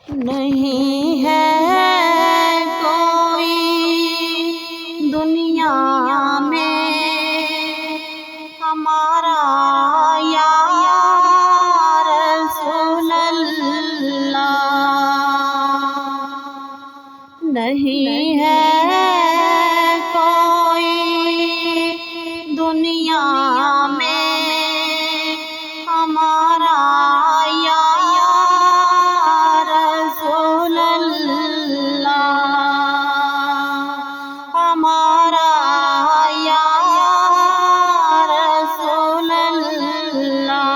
نہیں ہے کوئی دنیا میں ہمارا یا رسول اللہ، نہیں ہے کوئی دنیا میں ہمارا یا رسول اللہ، ہمارا یا رسول اللہ،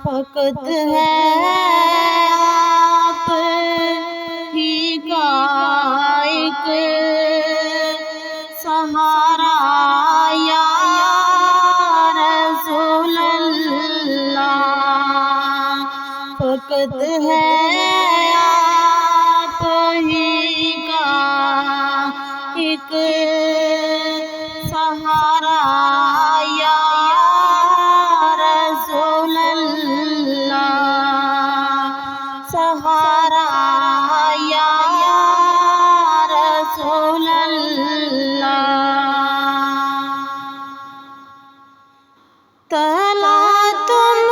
فقط ہے آپ ہی کا ایک سہارا یا رسول اللہ، فقط ہے آپ ہی کا ایک سہارا یا رسول اللہ، سہارا یا رسول اللہ۔ تلا تم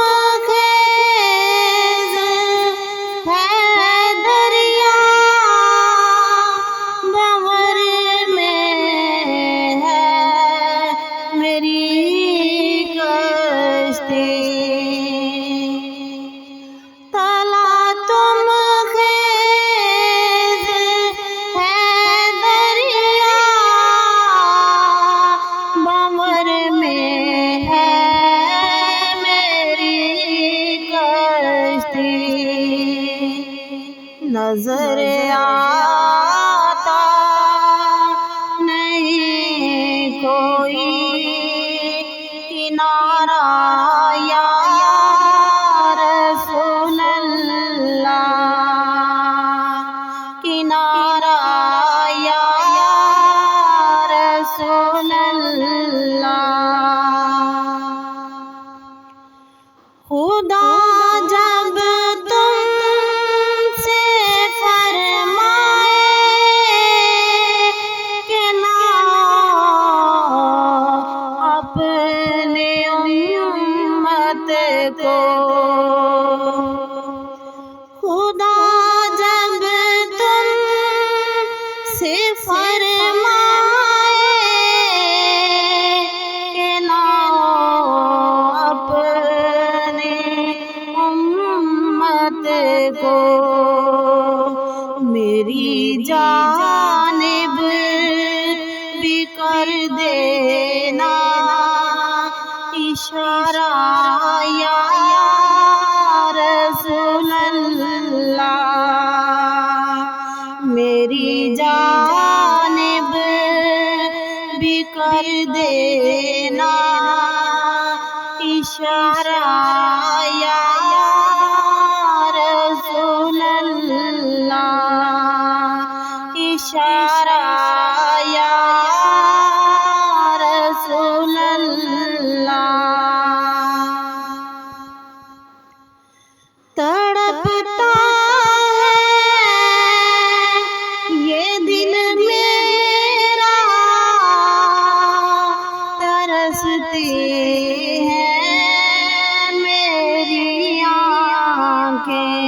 خیز ہے دریا، بحر میں ہے میری کشتی، تلا تم خیز ہے دریا، بحر میں ہے نظر آتا نہیں کوئی کنارہ یا رسول اللہ، کنارہ یا رسول اللہ۔ خدا جب کو خدا جب تم سے فرمائے کہ لاؤ اپنے امت کو، میری جانب بھی کر دینا اشارہ یا رسول اللہ، میری جانب بھی کر دینا اشارہ یا رسول اللہ، اشارہ یا رسول اللہ۔ تڑپتا ہے یہ دل میرا، ترستی ہے میری آنکھیں،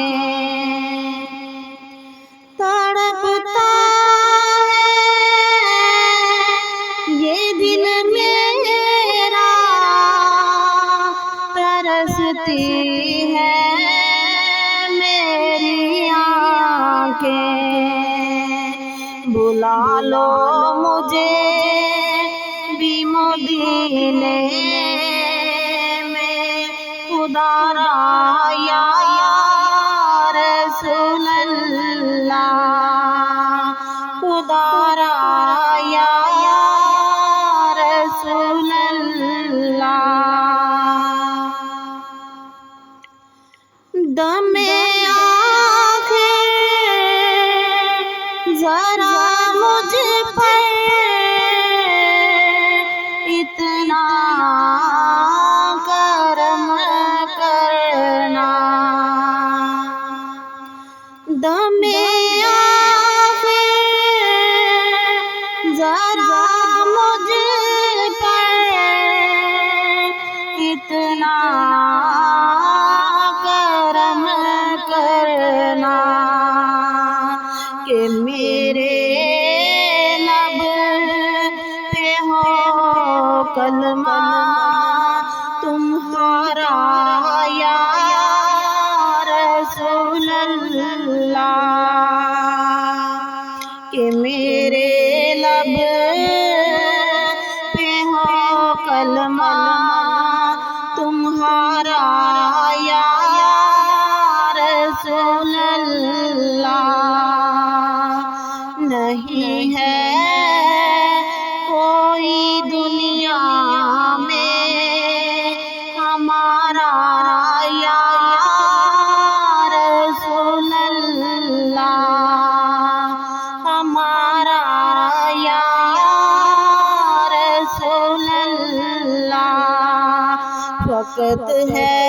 تڑپتا ہے یہ دل میرا، ترستی ہے بلا لو مجھے بھی مدینے میں خدا را یا رسول اللہ، خدا را یا رسول اللہ۔ دم ذرا مجھ پر اتنا کرم کرنا، اللہ کہ میرے لب پہ ہو کلمہ تمہارا یا رسول اللہ نہیں ہے کوئی دنیا میں ہمارا یا رسول اللہ ہمارا یا رسول اللہ فقط ہے